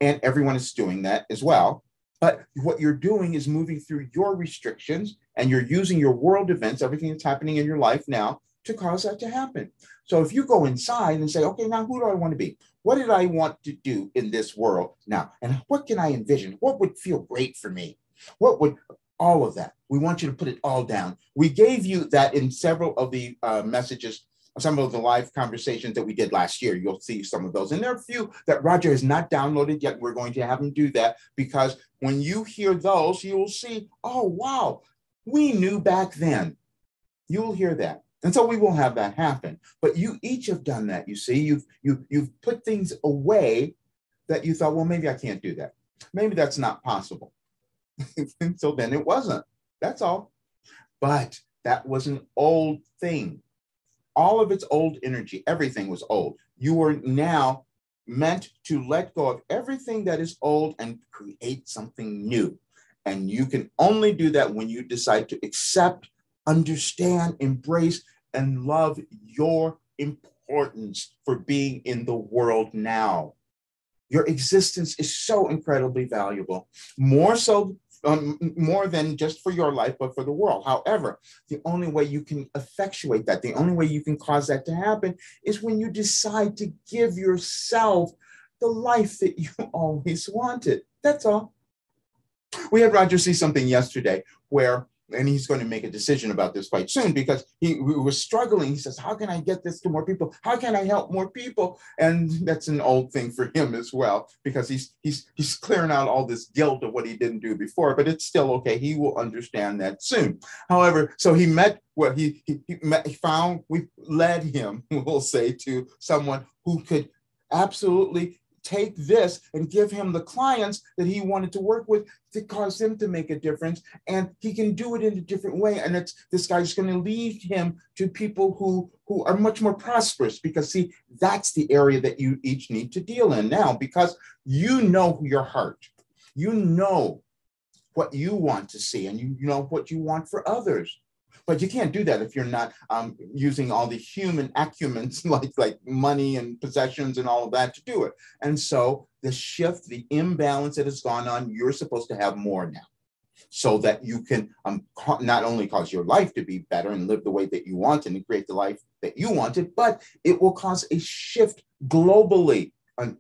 And everyone is doing that as well. But what you're doing is moving through your restrictions, and you're using your world events, everything that's happening in your life now, to cause that to happen. So if you go inside and say, okay, now who do I want to be? What did I want to do in this world now? And what can I envision? What would feel great for me? What would all of that? We want you to put it all down. We gave you that in several of the messages, some of the live conversations that we did last year. You'll see some of those. And there are a few that Roger has not downloaded yet. We're going to have him do that, because when you hear those, you'll see, oh, wow, we knew back then. You'll hear that. And so we will have that happen. But you each have done that, you see. You've put things away that you thought, well, maybe I can't do that. Maybe that's not possible. And so then it wasn't. That's all. But that was an old thing. All of its old energy, everything was old. You are now meant to let go of everything that is old and create something new. And you can only do that when you decide to accept, understand, embrace, and love your importance for being in the world now. Your existence is so incredibly valuable, more so, more than just for your life, but for the world. However, the only way you can effectuate that, the only way you can cause that to happen, is when you decide to give yourself the life that you always wanted. That's all. We had Roger see something yesterday where, and he's going to make a decision about this quite soon, because he was struggling. He says, how can I get this to more people? How can I help more people? And that's an old thing for him as well, because he's clearing out all this guilt of what he didn't do before, but it's still okay. He will understand that soon. However, so he met, well, he found, we led him, we'll say, to someone who could absolutely take this and give him the clients that he wanted to work with, to cause them to make a difference. And he can do it in a different way. And it's, this guy's going to lead him to people who are much more prosperous, because see, that's the area that you each need to deal in now, because you know your heart, you know what you want to see, and you know what you want for others. But you can't do that if you're not using all the human acumen, like money and possessions and all of that, to do it. And so the shift, the imbalance that has gone on, you're supposed to have more now, so that you can not only cause your life to be better and live the way that you want and create the life that you wanted, but it will cause a shift globally.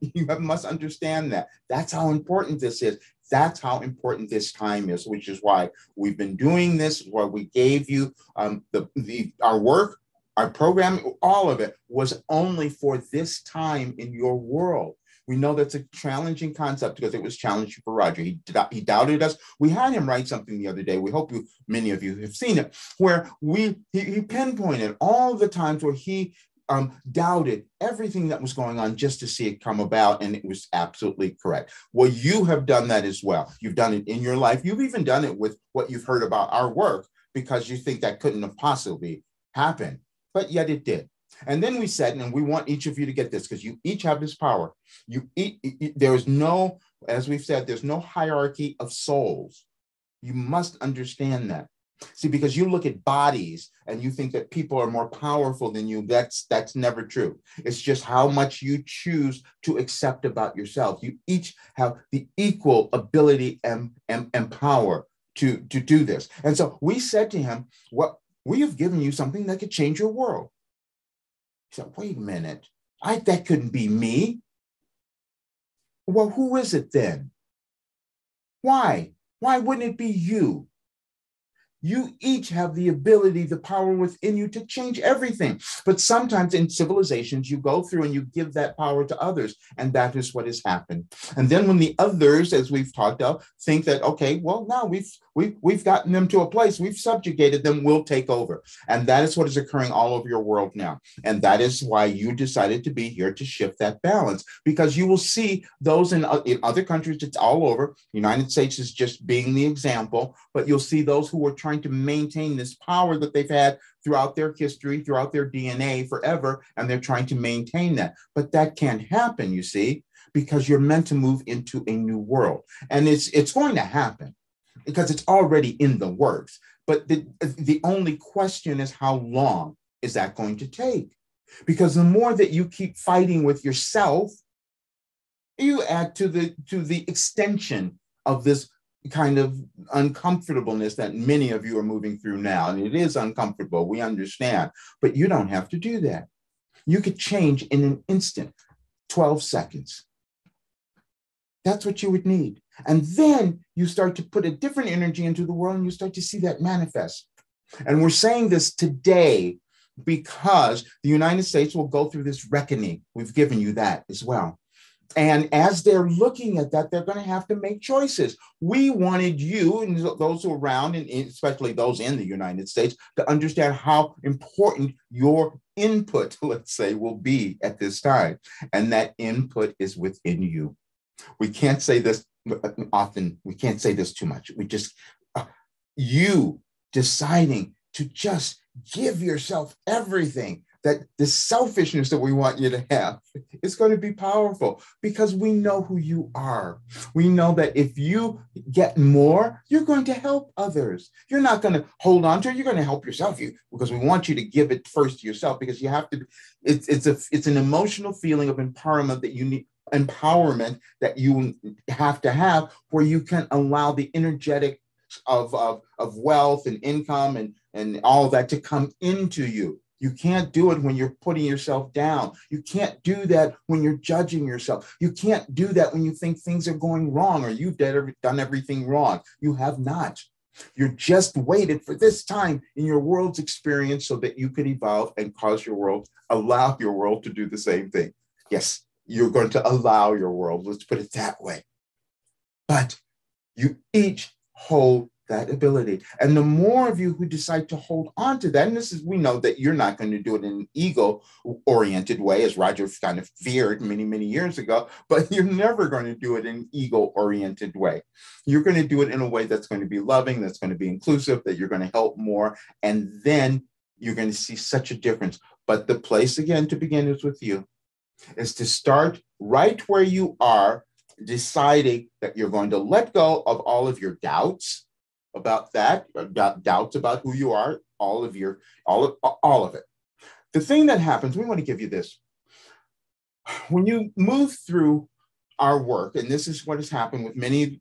You must understand that. That's how important this is. That's how important this time is, which is why we've been doing this, why we gave you our work, our program, all of it was only for this time in your world. We know that's a challenging concept, because it was challenging for Roger. He doubted us. We had him write something the other day. We hope many of you have seen it, where he pinpointed all the times where he doubted everything that was going on just to see it come about, and it was absolutely correct. Well, you have done that as well. You've done it in your life. You've even done it with what you've heard about our work, because you think that couldn't have possibly happened, but yet it did. And then we said, and we want each of you to get this, because you each have this power. There is no, as we've said, there's no hierarchy of souls. You must understand that. See, because you look at bodies and you think that people are more powerful than you. That's never true. It's just how much you choose to accept about yourself. You each have the equal ability and power to do this. And so we said to him, "What, we have given you something that could change your world." He said, "Wait a minute, that couldn't be me." Well, who is it then? Why? Why wouldn't it be you? You each have the ability, the power within you to change everything. But sometimes in civilizations, you go through and you give that power to others. And that is what has happened. And then when the others, as we've talked of, think that, okay, well, now we've gotten them to a place, we've subjugated them, we'll take over. And that is what is occurring all over your world now. And that is why you decided to be here, to shift that balance, because you will see those in other countries, it's all over. The United States is just being the example, but you'll see those who are trying to maintain this power that they've had throughout their history, throughout their DNA forever, and they're trying to maintain that. But that can't happen, you see, because you're meant to move into a new world. And it's going to happen because it's already in the works. But the only question is, how long is that going to take? Because the more that you keep fighting with yourself, you add to the extension of this kind of uncomfortableness that many of you are moving through now. And it is uncomfortable, we understand, but you don't have to do that. You could change in an instant, 12 seconds. That's what you would need. And then you start to put a different energy into the world and you start to see that manifest. And we're saying this today because the United States will go through this reckoning. We've given you that as well. And as they're looking at that, they're going to have to make choices. We wanted you and those who are around, and especially those in the United States, to understand how important your input, let's say, will be at this time. And that input is within you. We can't say this often. We can't say this too much. We just, you deciding to just give yourself everything, that the selfishness that we want you to have is going to be powerful because we know who you are. We know that if you get more, you're going to help others. You're not going to hold on to it. You're going to help yourself because we want you to give it first to yourself, because you have to. It's an emotional feeling of empowerment that you need. Empowerment that you have to have, where you can allow the energetic of wealth and income and all of that to come into you. You can't do it when you're putting yourself down. You can't do that when you're judging yourself. You can't do that when you think things are going wrong or you've done everything wrong. You have not. You're just waited for this time in your world's experience so that you could evolve and allow your world to do the same thing. Yes, you're going to allow your world, let's put it that way. But you each hold that ability. And the more of you who decide to hold on to that, and we know that you're not going to do it in an ego-oriented way, as Roger kind of feared many, many years ago, but you're never going to do it in an ego-oriented way. You're going to do it in a way that's going to be loving, that's going to be inclusive, that you're going to help more, and then you're going to see such a difference. But the place, again, to begin is with you, is to start right where you are, deciding that you're going to let go of all of your doubts about that, doubts about who you are, all of it. The thing that happens, we want to give you this. When you move through our work, and this is what has happened with many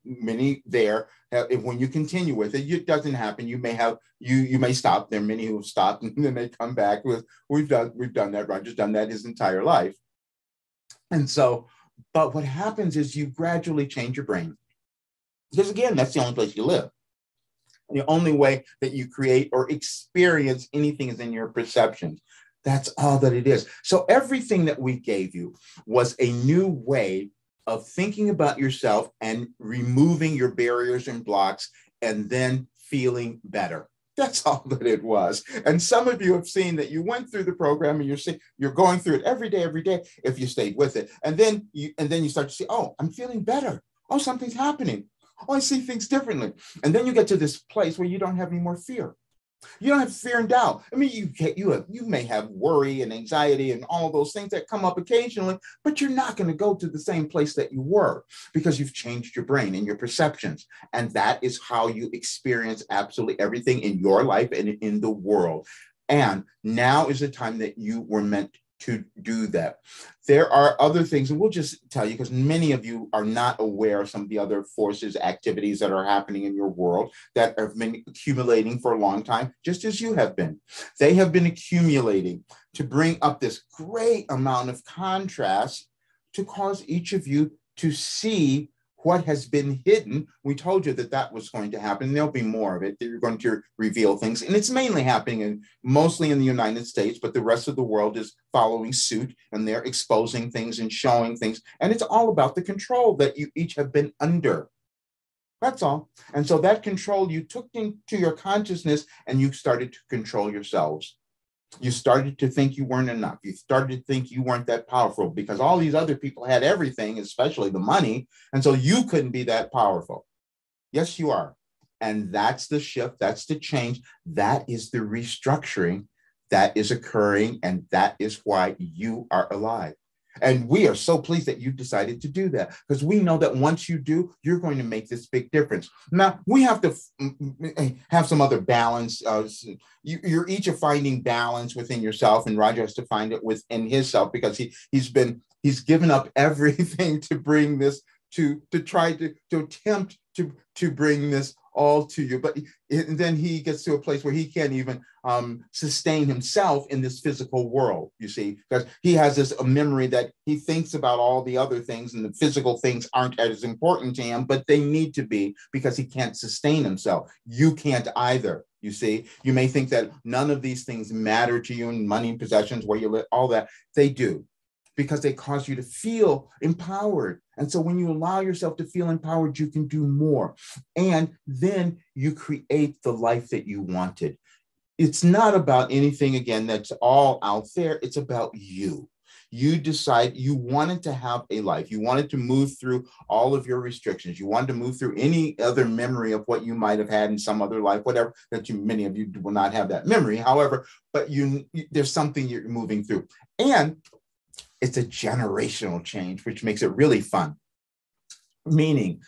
there, when you continue with it, it doesn't happen. You may stop. There are many who have stopped and then they come back with, we've done that. Roger's done that his entire life. And so, but what happens is you gradually change your brain. Because again, that's the only place you live. The only way that you create or experience anything is in your perceptions. That's all that it is. So everything that we gave you was a new way of thinking about yourself and removing your barriers and blocks and then feeling better. That's all that it was. And some of you have seen that you went through the program and you're going through it every day, if you stayed with it. And then you start to see, oh, I'm feeling better. Oh, something's happening. Oh, I see things differently. And then you get to this place where you don't have any more fear. You don't have fear and doubt. I mean, you may have worry and anxiety and all of those things that come up occasionally, but you're not going to go to the same place that you were because you've changed your brain and your perceptions. And that is how you experience absolutely everything in your life and in the world. And now is the time that you were meant to do that. There are other things, and we'll just tell you because many of you are not aware of some of the other forces, activities that are happening in your world that have been accumulating for a long time, just as you have been. They have been accumulating to bring up this great amount of contrast to cause each of you to see what has been hidden. We told you that was going to happen. There'll be more of it. They're going to reveal things. And it's mainly happening mostly in the United States, but the rest of the world is following suit and they're exposing things and showing things. And it's all about the control that you each have been under. That's all. And so that control you took into your consciousness and you started to control yourselves. You started to think you weren't enough. You started to think you weren't that powerful because all these other people had everything, especially the money. And so you couldn't be that powerful. Yes, you are. And that's the shift. That's the change. That is the restructuring that is occurring. And that is why you are alive. And we are so pleased that you decided to do that because we know that once you do, you're going to make this big difference. Now, we have to have some other balance. You're each finding balance within yourself, and Roger has to find it within himself because he's given up everything to bring this to try to attempt to bring this all to you. But then he gets to a place where he can't even sustain himself in this physical world, you see, because he has this a memory that he thinks about all the other things, and the physical things aren't as important to him, but they need to be, because he can't sustain himself. You can't either. You see, you may think that none of these things matter to you, and money, possessions, where you live, all that. They do, because they cause you to feel empowered. And so when you allow yourself to feel empowered, you can do more. And then you create the life that you wanted. It's not about anything, again, that's all out there. It's about you. You decide you wanted to have a life. You wanted to move through all of your restrictions. You wanted to move through any other memory of what you might have had in some other life, whatever, that many of you will not have that memory. However, but there's something you're moving through. And it's a generational change, which makes it really fun. Meaning,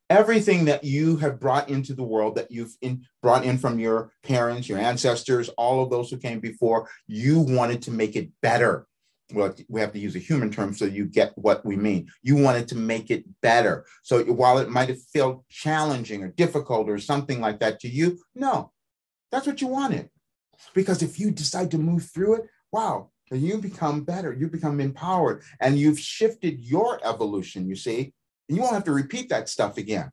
everything that you have brought into the world, that you've brought in from your parents, your ancestors, all of those who came before, you wanted to make it better. Well, we have to use a human term so you get what we mean. You wanted to make it better. So while it might have felt challenging or difficult or something like that to you, no, that's what you wanted. Because if you decide to move through it, wow, you become better, you become empowered, and you've shifted your evolution, you see, and you won't have to repeat that stuff again.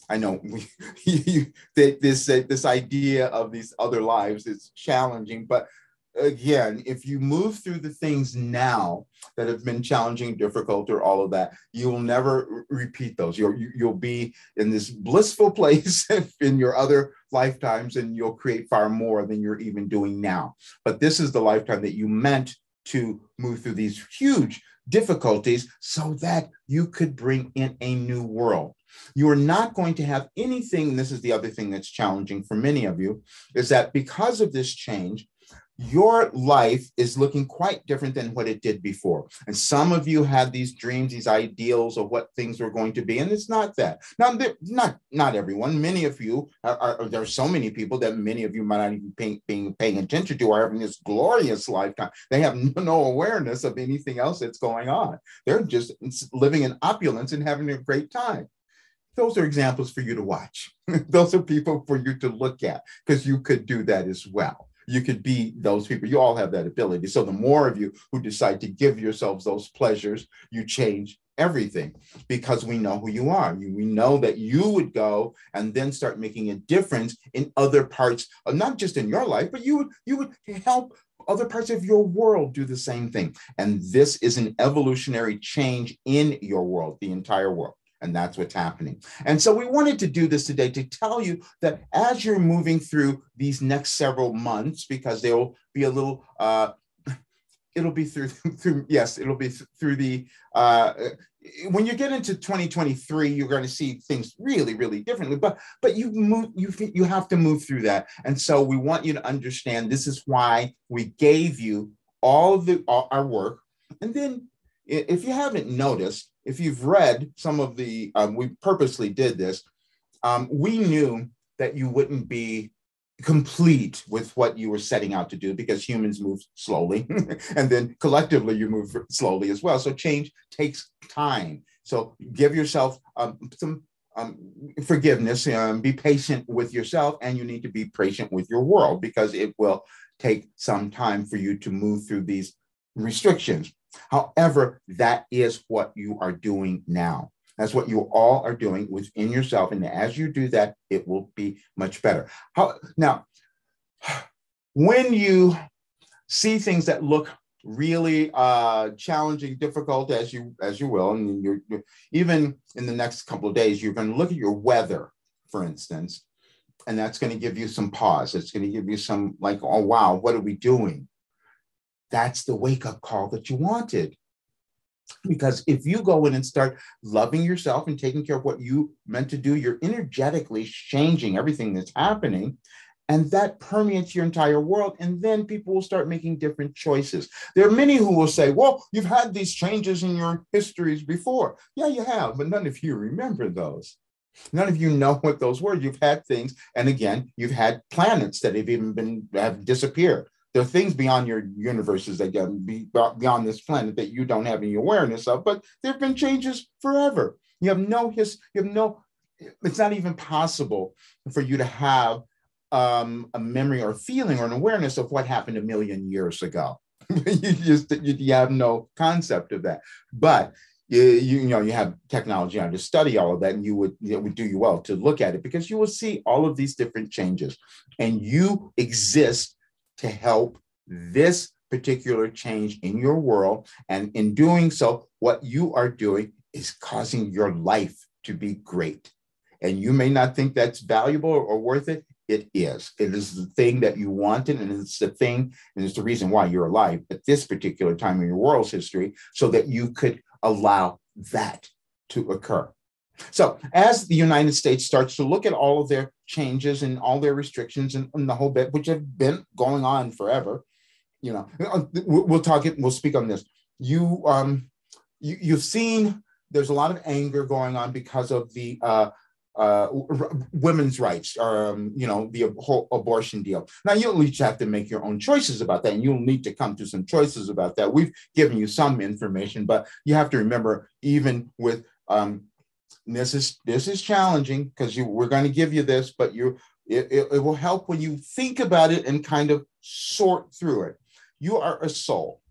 I know this idea of these other lives is challenging, but again, if you move through the things now that have been challenging, difficult, or all of that, you will never repeat those. You'll be in this blissful place in your other lifetimes, and you'll create far more than you're even doing now. But this is the lifetime that you meant to move through these huge difficulties so that you could bring in a new world. You are not going to have anything, and this is the other thing that's challenging for many of you, is that because of this change, your life is looking quite different than what it did before. And some of you had these dreams, these ideals of what things were going to be, and it's not that. Now, not everyone. Many of you there are so many people that many of you might not even be paying attention to are having this glorious lifetime. They have no awareness of anything else that's going on. They're just living in opulence and having a great time. Those are examples for you to watch. Those are people for you to look at, because you could do that as well. You could be those people. You all have that ability. So the more of you who decide to give yourselves those pleasures, you change everything, because we know who you are. We know that you would go and then start making a difference in other parts, not just in your life, but you would help other parts of your world do the same thing. And this is an evolutionary change in your world, the entire world. And that's what's happening. And so we wanted to do this today to tell you that as you're moving through these next several months, because there will be a little, it'll be through the, when you get into 2023, you're going to see things really, really differently, but you have to move through that. And so we want you to understand this is why we gave you all of our work. And then if you haven't noticed, if you've read some of the, we purposely did this, we knew that you wouldn't be complete with what you were setting out to do, because humans move slowly and then collectively you move slowly as well. So change takes time. So give yourself some forgiveness, be patient with yourself, and you need to be patient with your world, because it will take some time for you to move through these restrictions. However, that is what you are doing now. That's what you all are doing within yourself. And as you do that, it will be much better. Now, when you see things that look really challenging, difficult, as you will, and you're even in the next couple of days, you're going to look at your weather, for instance, and that's going to give you some pause. It's going to give you some like, oh, wow, what are we doing? That's the wake-up call that you wanted. Because if you go in and start loving yourself and taking care of what you meant to do, you're energetically changing everything that's happening, and that permeates your entire world. And then people will start making different choices. There are many who will say, well, you've had these changes in your histories before. Yeah, you have, but none of you remember those. None of you know what those were. You've had things, and again, you've had planets that have disappeared. There are things beyond your universes that be beyond this planet that you don't have any awareness of, but there have been changes forever. You have no it's not even possible for you to have a memory or feeling or an awareness of what happened a million years ago. You have no concept of that. But you have technology now to study all of that, and it would do you well to look at it, because you will see all of these different changes, and you exist to help this particular change in your world. And in doing so, what you are doing is causing your life to be great. And you may not think that's valuable or worth it. It is. It is the thing that you wanted, and it's the thing, and it's the reason why you're alive at this particular time in your world's history, so that you could allow that to occur. So as the United States starts to look at all of their changes and all their restrictions and the whole bit, which have been going on forever, we'll speak on this. You've seen there's a lot of anger going on because of the women's rights, the whole abortion deal. Now, you'll each have to make your own choices about that, and you'll need to come to some choices about that. We've given you some information, but you have to remember, even with this is challenging, because we're going to give you this, but it will help when you think about it and kind of sort through it. You are a soul.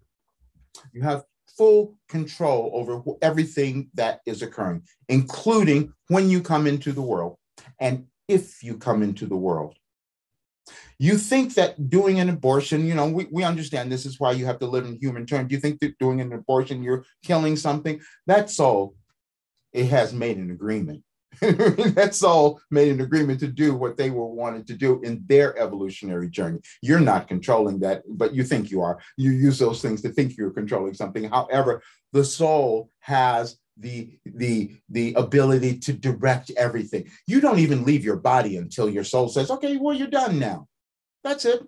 You have full control over everything that is occurring, including when you come into the world and if you come into the world. You think that doing an abortion, we understand this is why you have to live in human terms. You think that doing an abortion, you're killing something. That soul, it has made an agreement. That soul made an agreement to do what they were wanted to do in their evolutionary journey. You're not controlling that, but you think you are. You use those things to think you're controlling something. However, the soul has the ability to direct everything. You don't even leave your body until your soul says, okay, well, you're done now. That's it.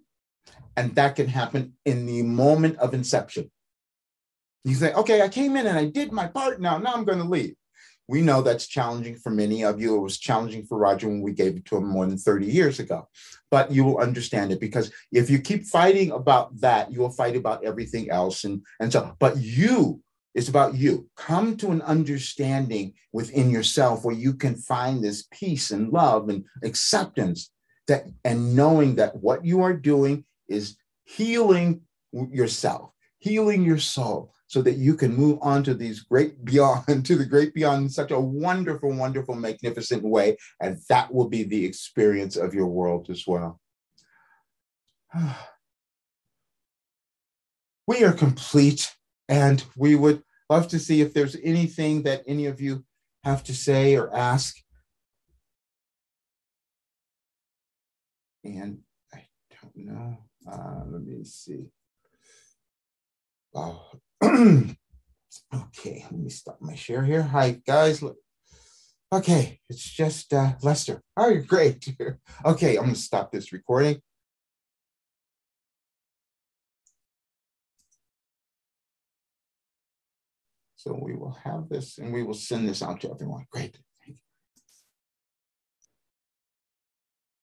And that can happen in the moment of inception. You say, okay, I came in and I did my part now I'm going to leave. We know that's challenging for many of you. It was challenging for Roger when we gave it to him more than 30 years ago. But you will understand it, because if you keep fighting about that, you will fight about everything else. But it's about you. Come to an understanding within yourself where you can find this peace and love and acceptance, and knowing that what you are doing is healing yourself, healing your soul, so that you can move on to the great beyond in such a wonderful, wonderful, magnificent way. And that will be the experience of your world as well. We are complete, and we would love to see if there's anything that any of you have to say or ask. And I don't know. Let me see. Oh. Okay, let me stop my share here. Hi, guys. Okay, it's just Lester. Oh, you're great. Okay, I'm going to stop this recording. So we will have this, and we will send this out to everyone. Great.